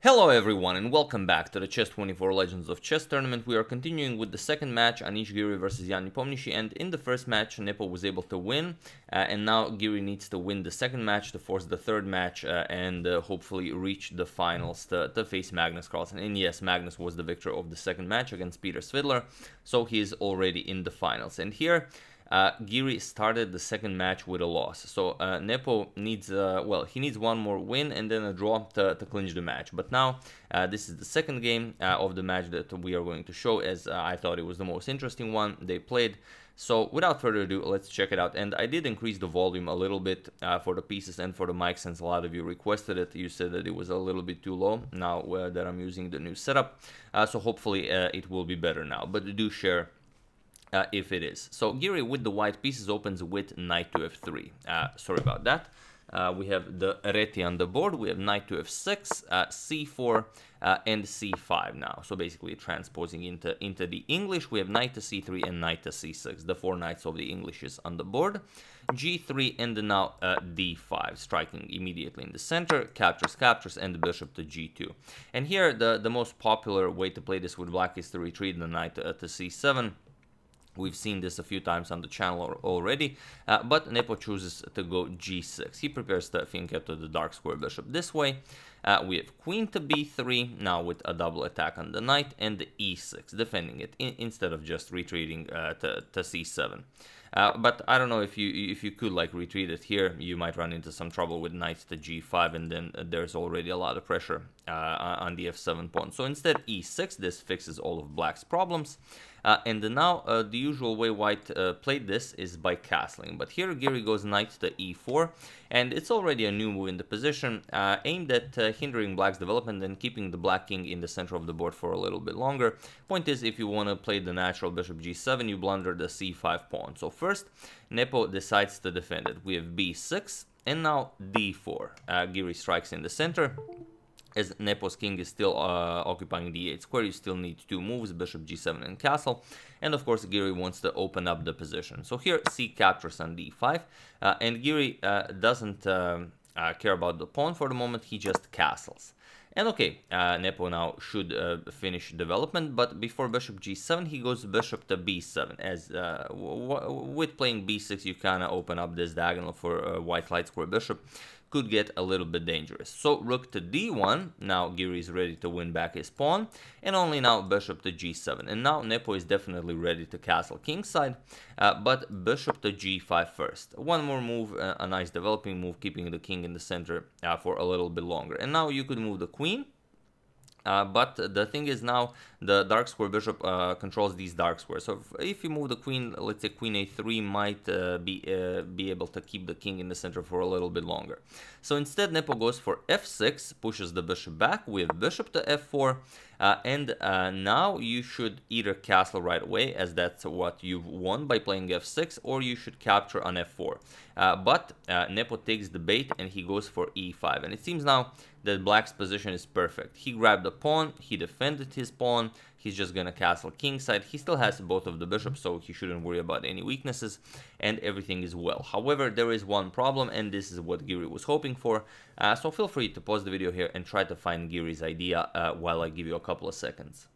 Hello everyone and welcome back to the Chess24 Legends of Chess tournament. We are continuing with the second match, Anish Giri versus Jan Nepomniachtchi, and in the first match Nepo was able to win, and now Giri needs to win the second match to force the third match and hopefully reach the finals to face Magnus Carlsen. And yes, Magnus was the victor of the second match against Peter Svidler, so he is already in the finals. And here Giri started the second match with a loss, so Nepo needs, he needs one more win and then a draw to clinch the match. But now this is the second game of the match that we are going to show, as I thought it was the most interesting one they played. So without further ado, let's check it out. And I did increase the volume a little bit for the pieces and for the mic, since a lot of you requested it. You said that it was a little bit too low now that I'm using the new setup, so hopefully it will be better now, but do share if it is. So Giri with the white pieces opens with knight to f3. Sorry about that. We have the reti on the board. We have knight to f6, c4, and c5 now. So basically transposing into the English, we have knight to c3 and knight to c6. The four knights of the English is on the board. g3 and now d5, striking immediately in the center, captures, and the bishop to g2. And here the most popular way to play this with black is to retreat the knight to c7. We've seen this a few times on the channel already, but Nepo chooses to go g6. He prepares to fianchetto to the dark square bishop this way. We have queen to b3, now with a double attack on the knight, and the e6, defending it instead of just retreating to c7. But I don't know if you could like retreat it here, you might run into some trouble with knight to g5, and then there's already a lot of pressure on the f7 pawn. So instead e6, this fixes all of black's problems. And now the usual way white played this is by castling, but here Giri goes knight to e4, and it's already a new move in the position, aimed at hindering black's development and keeping the black king in the center of the board for a little bit longer. Point is, if you want to play the natural bishop g7, you blunder the c5 pawn. So first, Nepo decides to defend it. We have b6, and now d4. Giri strikes in the center. As Nepo's king is still occupying the e8 square, you still need two moves, bishop g7 and castle. And of course, Giri wants to open up the position. So here, c captures on d5, and Giri doesn't care about the pawn for the moment, he just castles. And okay, Nepo now should finish development, but before bishop g7, he goes bishop to b7, as with playing b6, you kind of open up this diagonal for white light square bishop. Could get a little bit dangerous. So rook to d1, now Giri is ready to win back his pawn, and only now bishop to g7. And now Nepo is definitely ready to castle kingside, but bishop to g5 first. One more move, a nice developing move, keeping the king in the center for a little bit longer. And now you could move the queen. But the thing is, now the dark square bishop controls these dark squares. So if you move the queen, let's say queen a3 might be able to keep the king in the center for a little bit longer. So instead, Nepo goes for f6, pushes the bishop back. We have bishop to f4, and now you should either castle right away, as that's what you've won by playing f6, or you should capture on f4. But Nepo takes the bait and he goes for e5, and it seems now that black's position is perfect. He grabbed the pawn, he defended his pawn, he's just gonna castle kingside. He still has both of the bishops, so he shouldn't worry about any weaknesses, and everything is well. However, there is one problem, and this is what Giri was hoping for. So feel free to pause the video here and try to find Giri's idea while I give you a couple of seconds.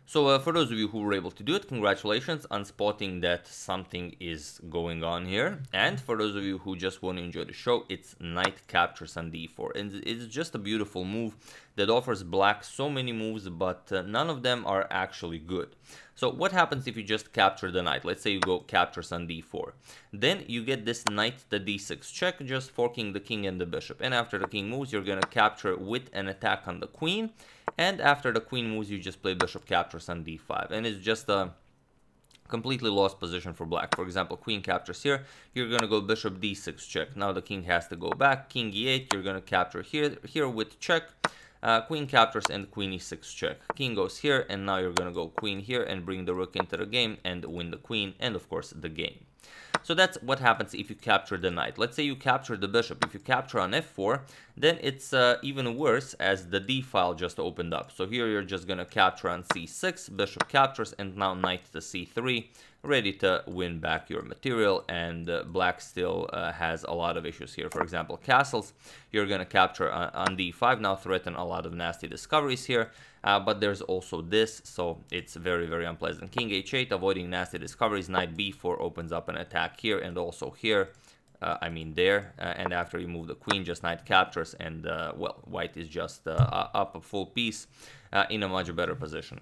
So for those of you who were able to do it, congratulations on spotting that something is going on here. And for those of you who just want to enjoy the show, it's knight captures on d4. And it's just a beautiful move that offers black so many moves, but none of them are actually good. So what happens if you just capture the knight? Let's say you go captures on d4. Then you get this knight to d6 check, just forking the king and the bishop. And after the king moves, you're going to capture with an attack on the queen. And after the queen moves, you just play bishop captures on d5. And it's just a completely lost position for black. For example, queen captures here, you're going to go bishop d6 check. Now the king has to go back, king e8, you're going to capture here with check. Queen captures and queen e6 check. King goes here, and now you're going to go queen here and bring the rook into the game and win the queen and of course the game. So that's what happens if you capture the knight. Let's say you capture the bishop. If you capture on f4, then it's even worse, as the d file just opened up. So here you're just going to capture on c6, bishop captures, and now knight to c3, ready to win back your material, and black still has a lot of issues here. For example, castles, you're going to capture on d5, now threaten a lot of nasty discoveries here, but there's also this, so it's very, very unpleasant. King h8, avoiding nasty discoveries. Knight b4 opens up an attack here, and also here. I mean there, and after you move the queen, just knight captures, and well, white is just up a full piece in a much better position.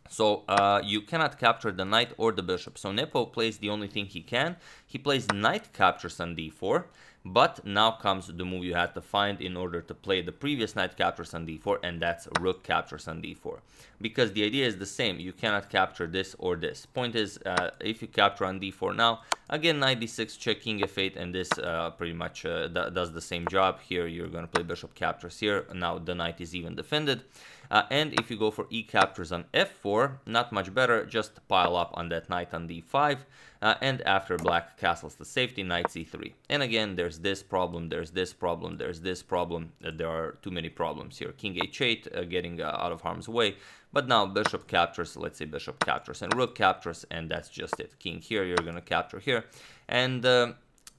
So you cannot capture the knight or the bishop. So Nepo plays the only thing he can. He plays knight captures on d4, but now comes the move you had to find in order to play the previous knight captures on d4, and that's rook captures on d4. Because the idea is the same, you cannot capture this or this. Point is, if you capture on d4 now, again knight d6, check king f8, and this pretty much does the same job. Here you're going to play bishop captures here, now the knight is even defended. And if you go for e captures on f4, not much better, just pile up on that knight on d5, and after black castles to safety, knight c3. And again, there's this problem, there's this problem, there's this problem. There are too many problems here. King h8 getting out of harm's way, but now bishop captures, let's say bishop captures and rook captures, and that's just it. King here, you're going to capture here, and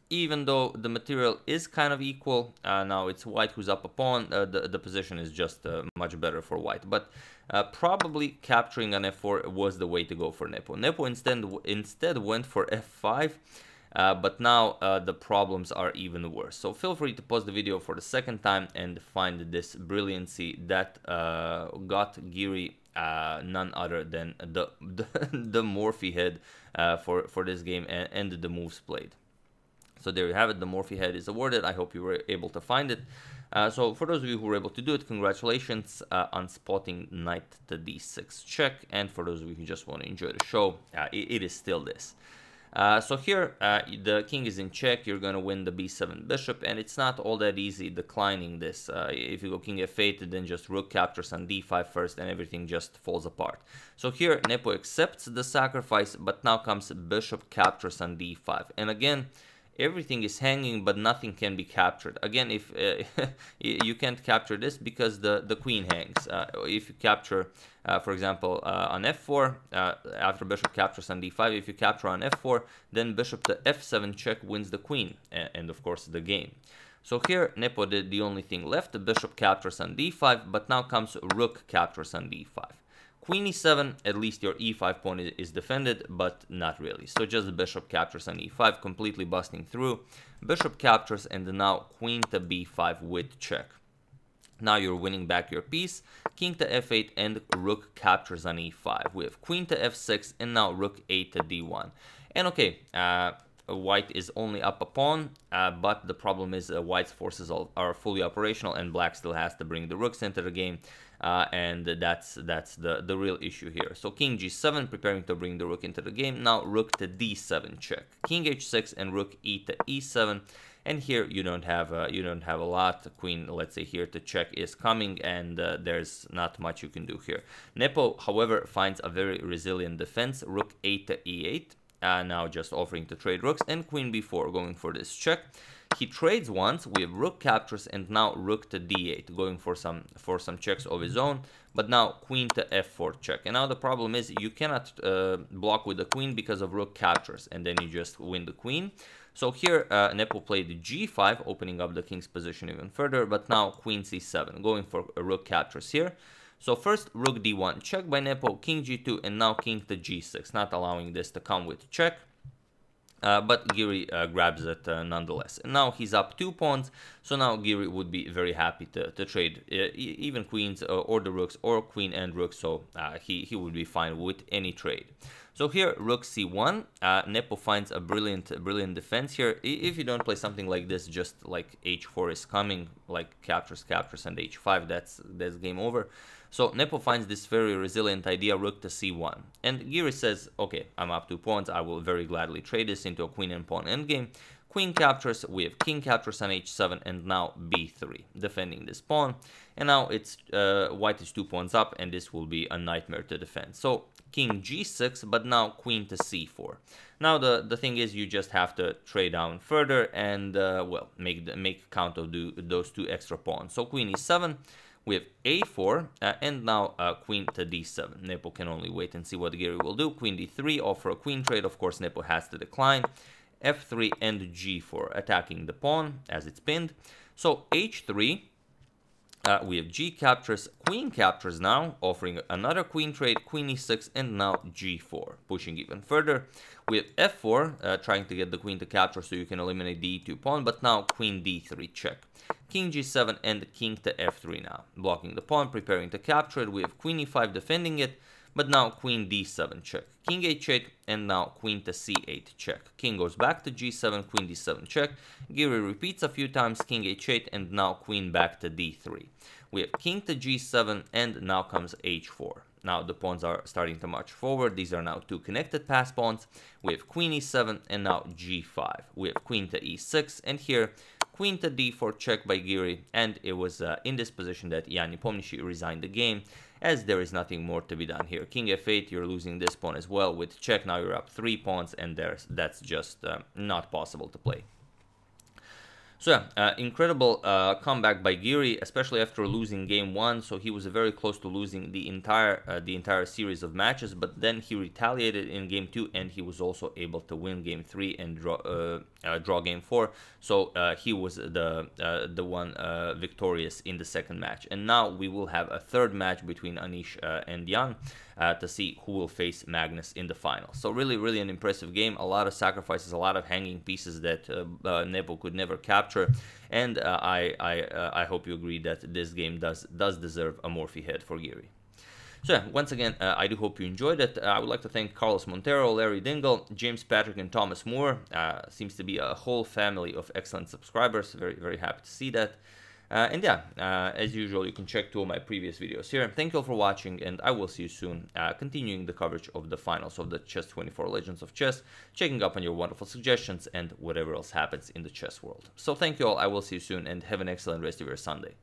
even though the material is kind of equal, now it's white who's up a pawn, the position is just much better for white. But probably capturing on f4 was the way to go for Nepo. Nepo instead went for f5, but now the problems are even worse. So feel free to pause the video for the second time and find this brilliancy that got Giri none other than the Morphy head for this game and the moves played. So there you have it, the Morphy head is awarded. I hope you were able to find it. So for those of you who were able to do it, congratulations on spotting knight to d6 check. And for those of you who just want to enjoy the show, it is still this. So here, the king is in check, you're going to win the b7 bishop, and it's not all that easy declining this. If you go king f8, then just rook captures on d5 first, and everything just falls apart. So here, Nepo accepts the sacrifice, but now comes bishop captures on d5. And again, everything is hanging, but nothing can be captured. Again, if you can't capture this because the queen hangs. If you capture, for example, on f4, after bishop captures on d5, if you capture on f4, then bishop to f7 check wins the queen, and of course the game. So here, Nepo did the only thing left. The bishop captures on d5, but now comes rook captures on d5. Queen e7, at least your e5 pawn is defended, but not really. So just the bishop captures on e5, completely busting through. Bishop captures, and now queen to b5 with check. Now you're winning back your piece. King to f8 and rook captures on e5. We have queen to f6 and now rook a to d1. And okay, white is only up a pawn, but the problem is white's forces are fully operational, and black still has to bring the rooks into the game. And that's the real issue here. So king g7, preparing to bring the rook into the game. Now rook to d7 check. King h6 and rook e to e7. And here you don't have a lot. The queen, let's say here to check is coming, and there's not much you can do here. Nepo, however, finds a very resilient defense. Rook a to e8. Now just offering to trade rooks, and queen b4 going for this check. He trades once, we have rook captures, and now rook to d8 going for some checks of his own, but now queen to f4 check. And now the problem is you cannot block with the queen because of rook captures, and then you just win the queen. So here Nepo played g5, opening up the king's position even further, but now queen c7 going for a rook captures here. So first rook d1 check by Nepo, king g2, and now king to g6, not allowing this to come with check. But Giri grabs it nonetheless. And now he's up 2 pawns, so now Giri would be very happy to trade even queens or the rooks, or queen and rook, so he would be fine with any trade. So here, rook c1, Nepo finds a brilliant defense here. If you don't play something like this, just like h4 is coming, like captures, and h5, that's game over. So Nepo finds this very resilient idea, rook to c1. And Giri says, okay, I'm up 2 pawns, I will very gladly trade this into a queen and pawn endgame. Queen captures, we have king captures on h7, and now b3, defending this pawn. And now it's white is 2 pawns up, and this will be a nightmare to defend. So king g6, but now queen to c4. Now the thing is, you just have to trade down further and well, make count of those 2 extra pawns. So queen e7, We have a4, and now queen to d7. Nepo can only wait and see what Giri will do. Queen d3, offer a queen trade. Of course, Nepo has to decline. f3 and g4, attacking the pawn as it's pinned. So h3, we have g captures, queen captures now, offering another queen trade, queen e6, and now g4, pushing even further. We have f4, trying to get the queen to capture so you can eliminate the e2 pawn, but now queen d3 check. King g7 and king to f3 now, blocking the pawn, preparing to capture it. We have queen e5 defending it, but now queen d7 check. King h8, and now queen to c8 check. King goes back to g7, queen d7 check. Giri repeats a few times, king h8, and now queen back to d3. We have king to g7, and now comes h4. Now the pawns are starting to march forward. These are now two connected pass pawns. We have queen e7, and now g5. We have queen to e6, and here queen to d4 check by Giri, and it was in this position that Ian Nepomniachtchi resigned the game, as there is nothing more to be done here. King f8, you're losing this pawn as well. With check, now you're up 3 pawns, and that's just not possible to play. So yeah, incredible comeback by Giri, especially after losing game 1. So he was very close to losing the entire series of matches, but then he retaliated in game 2, and he was also able to win game 3 and draw game 4. So he was the one victorious in the second match. And now we will have a third match between Anish and Jan to see who will face Magnus in the final. So really an impressive game. A lot of sacrifices, a lot of hanging pieces that Nepo could never capture. And I hope you agree that this game does deserve a Morphy head for Giri. So yeah, once again, I do hope you enjoyed it. I would like to thank Carlos Montero, Larry Dingle, James Patrick, and Thomas Moore. Seems to be a whole family of excellent subscribers. Very happy to see that. And yeah, as usual, you can check 2 of my previous videos here. Thank you all for watching, and I will see you soon, continuing the coverage of the finals of the Chess24 Legends of Chess, checking up on your wonderful suggestions and whatever else happens in the chess world. So thank you all, I will see you soon, and have an excellent rest of your Sunday.